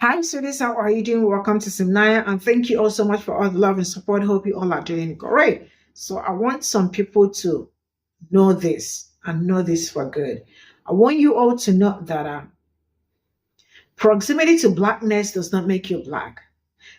Hi, students. How are you doing? Welcome to Cimnanya, and thank you all so much for all the love and support. Hope you all are doing great. So I want some people to know this and know this for good. I want you all to know that proximity to blackness does not make you black.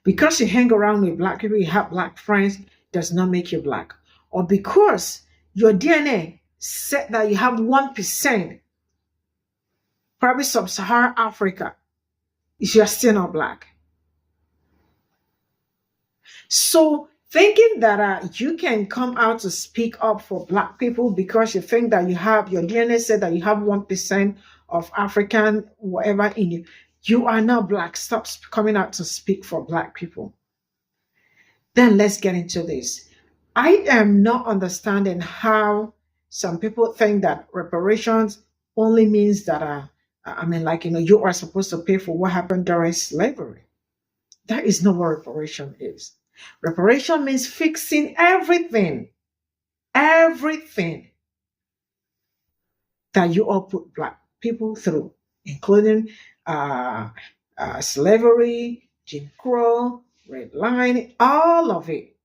Because you hang around with black people, you have black friends, does not make you black. Or because your DNA said that you have 1%, probably sub-Saharan Africa, you're still not black. So thinking that you can come out to speak up for black people because you think that you have your DNA said that you have 1% of African whatever in you, you are not black. Stop coming out to speak for black people. Then let's get into this. I am not understanding how some people think that reparations only means that you are supposed to pay for what happened during slavery. That is not what reparation is. Reparation means fixing everything that you all put black people through, including slavery, Jim Crow, redlining, all of it.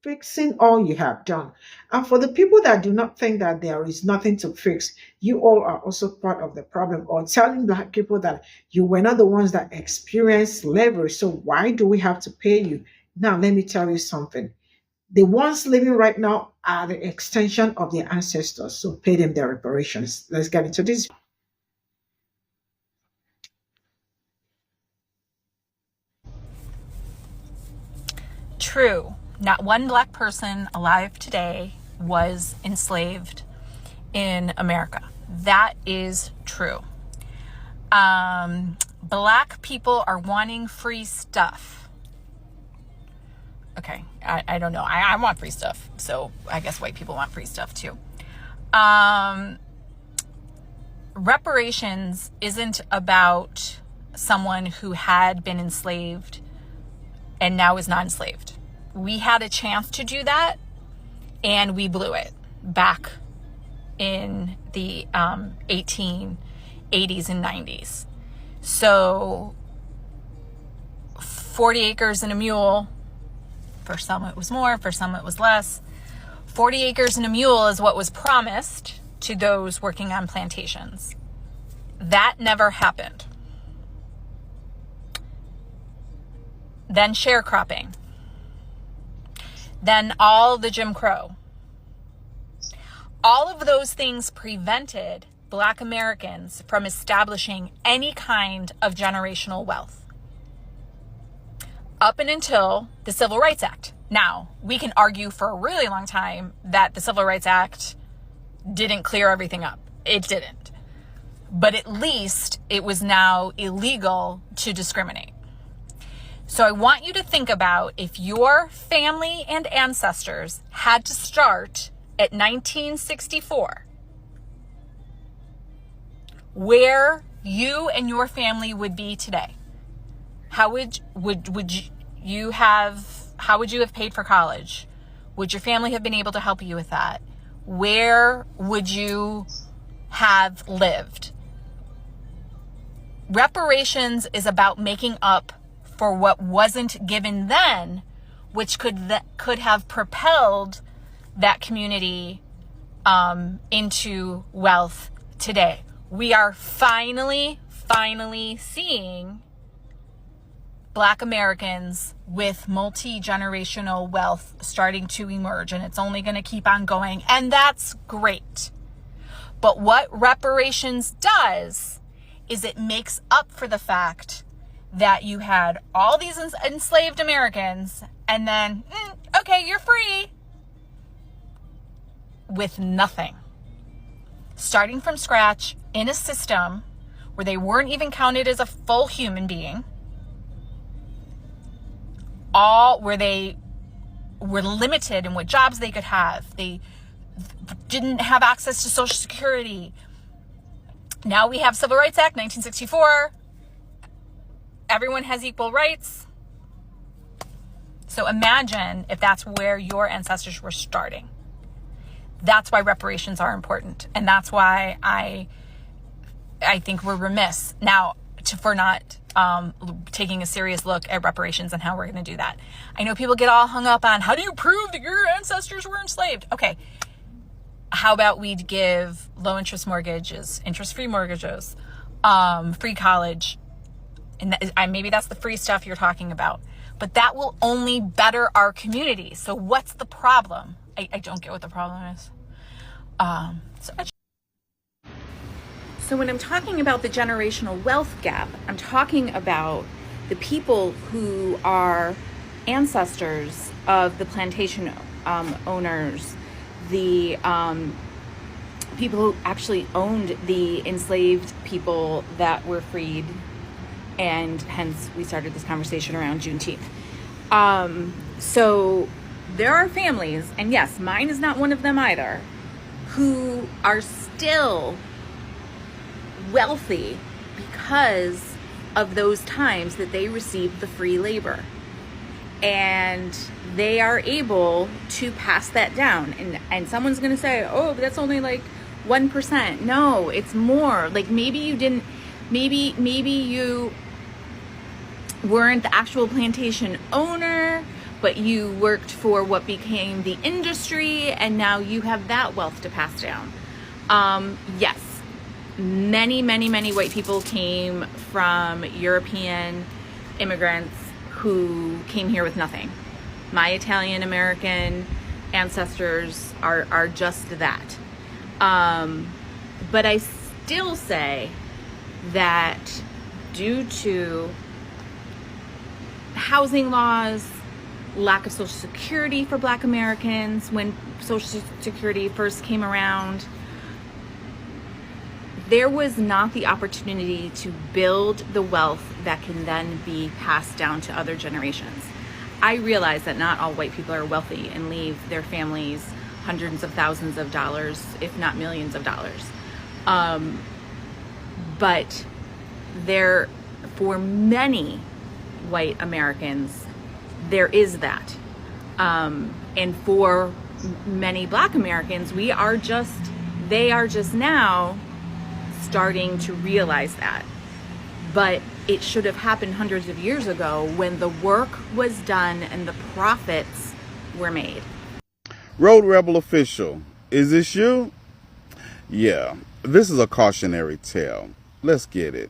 Fixing all you have done. And for the people that do not think that there is nothing to fix, you all are also part of the problem, or telling black people that you were not the ones that experienced slavery. So why do we have to pay you? Now, let me tell you something. The ones living right now are the extension of their ancestors. So pay them their reparations. Let's get into this. True. Not one black person alive today was enslaved in America. That is true. Black people are wanting free stuff. Okay, I don't know. I want free stuff. So I guess white people want free stuff too. Reparations isn't about someone who had been enslaved and now is not enslaved. We had a chance to do that and we blew it back in the 1880s and 90s. So 40 acres and a mule, for some it was more, for some it was less. 40 acres and a mule is what was promised to those working on plantations. That never happened. Then sharecropping. Then all the Jim Crow. All of those things prevented Black Americans from establishing any kind of generational wealth up and until the Civil Rights Act. Now, we can argue for a really long time that the Civil Rights Act didn't clear everything up. It didn't. But at least it was now illegal to discriminate. So I want you to think about if your family and ancestors had to start at 1964, where you and your family would be today. How would you have paid for college? Would your family have been able to help you with that? Where would you have lived? Reparations is about making up for what wasn't given then, which could have propelled that community into wealth today. We are finally seeing Black Americans with multi-generational wealth starting to emerge, and it's only going to keep on going, and that's great. But what reparations does is it makes up for the fact that you had all these enslaved Americans and then, okay, you're free with nothing. Starting from scratch in a system where they weren't even counted as a full human being, where they were limited in what jobs they could have. They didn't have access to Social Security. Now we have Civil Rights Act, 1964. Everyone has equal rights. So imagine if that's where your ancestors were starting. That's why reparations are important. And that's why I think we're remiss. Now, for not taking a serious look at reparations and how we're going to do that. I know people get all hung up on, how do you prove that your ancestors were enslaved? Okay, how about we give low interest mortgages, interest-free mortgages, free college, and maybe that's the free stuff you're talking about, but that will only better our community. So what's the problem? I don't get what the problem is. So when I'm talking about the generational wealth gap, I'm talking about the people who are ancestors of the plantation owners, the people who actually owned the enslaved people that were freed, and hence we started this conversation around Juneteenth. So there are families, and yes, mine is not one of them either, who are still wealthy because of those times that they received the free labor, and they are able to pass that down. And someone's going to say, oh, but that's only like 1%. No, it's more. Like maybe you didn't, maybe you weren't the actual plantation owner, but you worked for what became the industry, and now you have that wealth to pass down. Yes, many white people came from European immigrants who came here with nothing. My Italian American ancestors are just that. But I still say that due to housing laws, lack of Social Security for Black Americans when Social Security first came around, there was not the opportunity to build the wealth that can then be passed down to other generations. I realize that not all white people are wealthy and leave their families hundreds of thousands of dollars, if not millions of dollars. But there, for many white Americans, there is that. And for many Black Americans, they are just now starting to realize that. But it should have happened hundreds of years ago when the work was done and the profits were made. Road Rebel official, is this you? Yeah, this is a cautionary tale. Let's get it.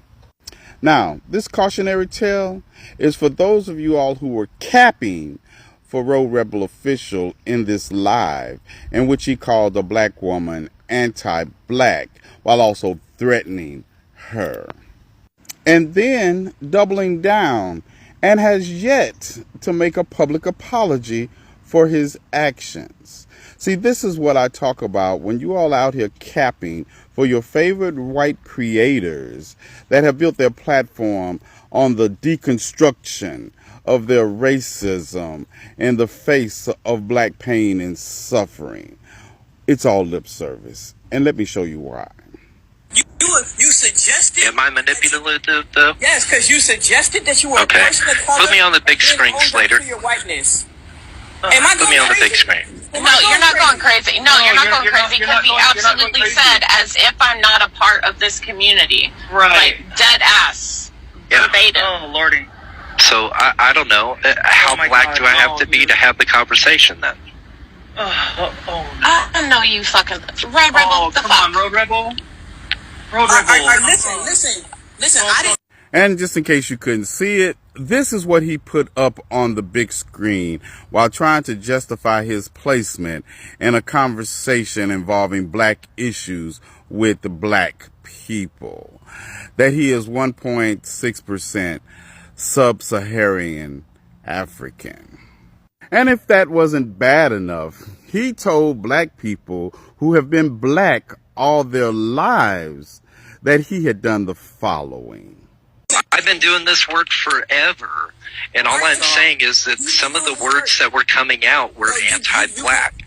Now, this cautionary tale is for those of you all who were capping for Road Rebel official in this live, in which he called a Black woman anti-Black while also threatening her. And then doubling down, and has yet to make a public apology for his actions. See, this is what I talk about when you all out here capping for your favorite white creators that have built their platform on the deconstruction of their racism in the face of Black pain and suffering. It's all lip service. And let me show you why. You suggested. Am I manipulative though? Yes, because you suggested that you were a person of color. Put me on the big screen, Slater. Your whiteness. Put me on the big screen. No, you're not going crazy. No, you're not going crazy because he absolutely said, as if I'm not a part of this community. Right. Like, dead ass. Yeah. Verbatim. Oh, Lordy. So I don't know. How Black do I have to be to have the conversation then? I know you fucking Road Rebel. Oh, the come fuck? on, Road Rebel. Road Rebel. Listen. I didn't. And just in case you couldn't see it, this is what he put up on the big screen while trying to justify his placement in a conversation involving Black issues with the Black people. That he is 1.6% sub-Saharan African. And if that wasn't bad enough, he told Black people who have been Black all their lives that he had done the following. I've been doing this work forever, and all I'm saying is that some of the words that were coming out were anti-Black.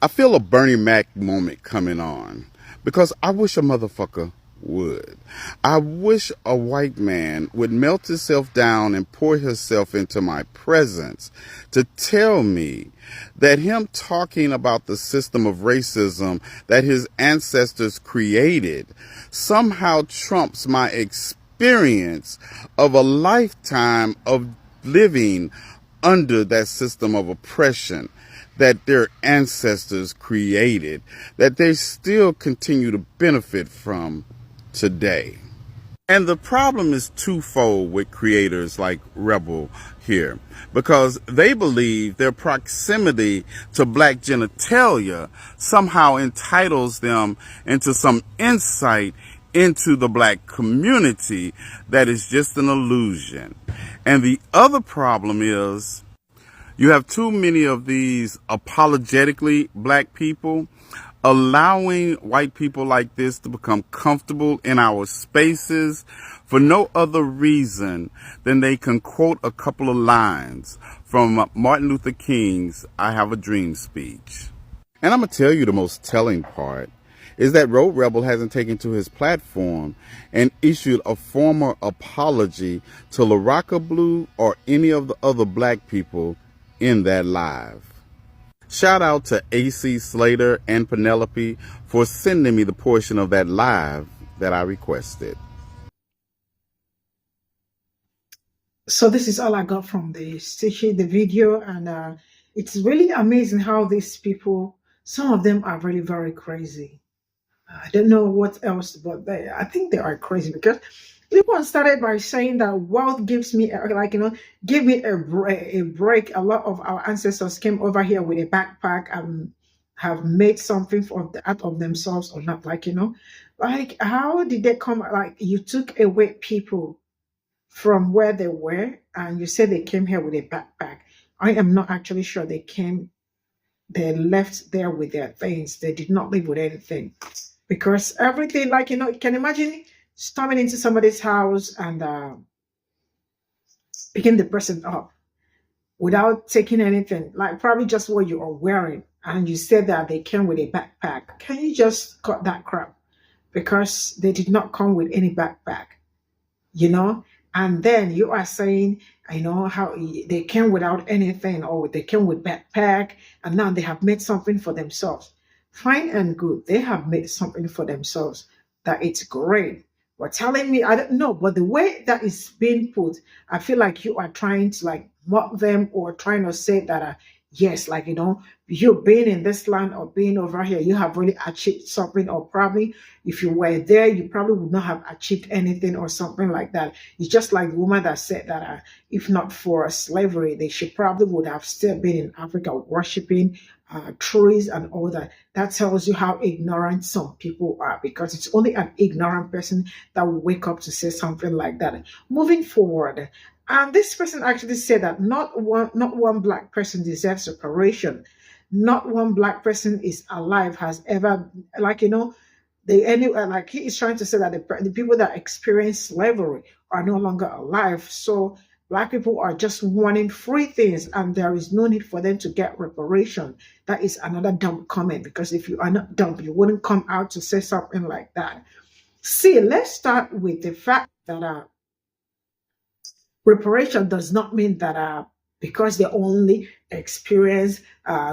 I feel a Bernie Mac moment coming on, because I wish a motherfucker would. I wish a white man would melt himself down and pour himself into my presence to tell me that him talking about the system of racism that his ancestors created somehow trumps my experience experience of a lifetime of living under that system of oppression that their ancestors created, that they still continue to benefit from today. And the problem is twofold with creators like Rebel here, because they believe their proximity to black genitalia somehow entitles them into some insight into the black community that is just an illusion. And the other problem is you have too many of these apologetically black people allowing white people like this to become comfortable in our spaces for no other reason than they can quote a couple of lines from Martin Luther King's I Have a Dream speech. And I'm going to tell you the most telling part is that Road Rebel hasn't taken to his platform and issued a formal apology to LaRocca Blue or any of the other black people in that live. Shout out to AC Slater and Pe0ple for sending me the portion of that live that I requested. So this is all I got from the station, the video, and it's really amazing how these people, some of them are really very crazy. I don't know what else, but I think they are crazy because people started by saying that wealth gives me, give me a break. A lot of our ancestors came over here with a backpack and have made something out of themselves or not. Like how did they come? Like you took away people from where they were and you said they came here with a backpack. I am not actually sure they left there with their things. They did not leave with anything. Because everything, you can imagine storming into somebody's house and picking the person up without taking anything, like probably just what you are wearing. And you said that they came with a backpack. Can you just cut that crap? Because they did not come with any backpack, And then you are saying, how they came without anything or they came with backpack and now they have made something for themselves. Fine and good. They have made something for themselves. That it's great. But telling me, I don't know, but the way that is being put, I feel like you are trying to mock them or trying to say that, yes, you being in this land or being over here, you have really achieved something, or probably if you were there, you probably would not have achieved anything or something like that. It's just like the woman that said that if not for slavery, she probably would have still been in Africa worshiping trees and all that. That tells you how ignorant some people are, because it's only an ignorant person that will wake up to say something like that. Moving forward, and this person actually said that not one black person deserves reparation. Not one black person is alive has ever, he is trying to say that the people that experience slavery are no longer alive. So black people are just wanting free things and there is no need for them to get reparation. That is another dumb comment, because if you are not dumb, you wouldn't come out to say something like that. See, let's start with the fact that reparation does not mean that because they only experience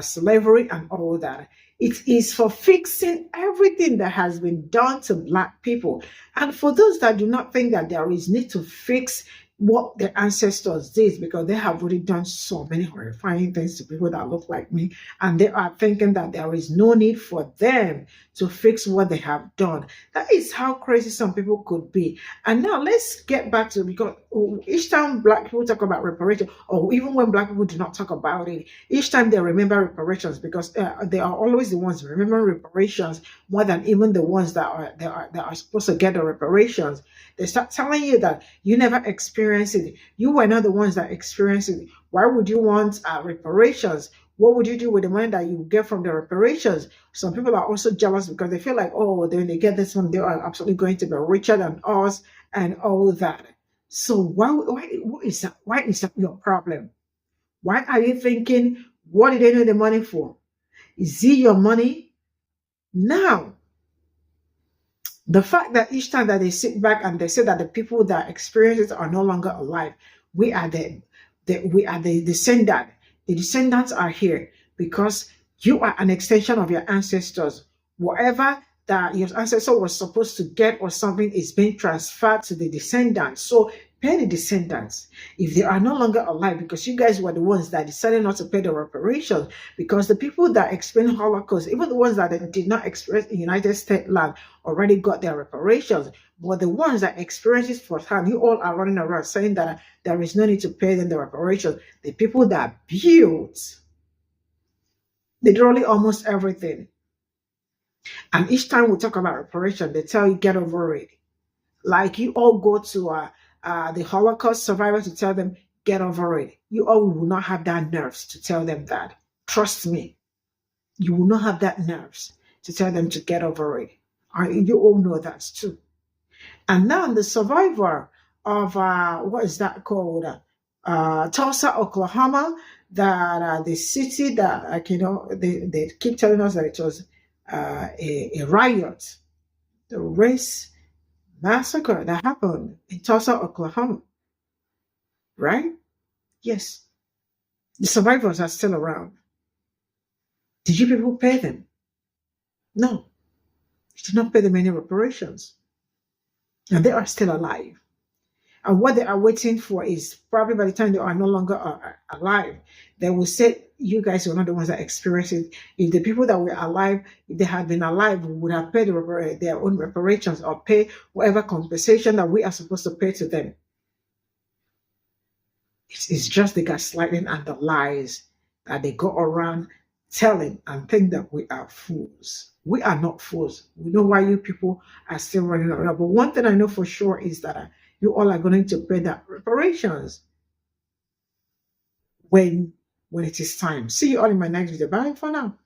slavery and all that. It is for fixing everything that has been done to black people. And for those that do not think that there is need to fix what their ancestors did, because they have already done so many horrifying things to people that look like me, and they are thinking that there is no need for them to fix what they have done. That is how crazy some people could be. And now let's get back to, because each time black people talk about reparation, or even when black people do not talk about it, each time they remember reparations, because they are always the ones remembering reparations more than even the ones that are supposed to get the reparations. They start telling you that you never experienced it. You were not the ones that experienced it. Why would you want reparations? What would you do with the money that you get from the reparations? Some people are also jealous because they feel like, oh, when they get this one, they are absolutely going to be richer than us and all that. So what is that? Why is that your problem? Why are you thinking, what did they need the money for? Is it your money? Now, the fact that each time that they sit back and they say that the people that experience it are no longer alive, we are the descendant. The descendants are here because you are an extension of your ancestors. Whatever that your ancestor was supposed to get or something is being transferred to the descendants. So pay the descendants if they are no longer alive, because you guys were the ones that decided not to pay the reparations. Because the people that experienced Holocaust, even the ones that did not experience in United States land, already got their reparations. But the ones that experienced it firsthand, you all are running around saying that there is no need to pay them the reparations. The people that built literally almost everything. And each time we talk about reparation, they tell you, get over it. Like you all go to the Holocaust survivors to tell them, get over it. You all will not have that nerves to tell them that. Trust me. You will not have that nerves to tell them to get over it. You all know that too. And now the survivor of, what is that called? Tulsa, Oklahoma, that the city that, like, you know, they keep telling us that it was a riot, the race massacre that happened in Tulsa, Oklahoma, right? Yes. The survivors are still around. Did you people pay them? No. You did not pay them any reparations. And they are still alive. And what they are waiting for is probably by the time they are no longer alive, they will say, you guys were not the ones that experienced it. If the people that were alive, if they had been alive, would have paid their own reparations or pay whatever compensation that we are supposed to pay to them. It's just the gaslighting and the lies that they go around telling and think that we are fools. We are not fools. We know why you people are still running around. But one thing I know for sure is that you all are going to pay that reparations when it is time. See you all in my next video. Bye for now.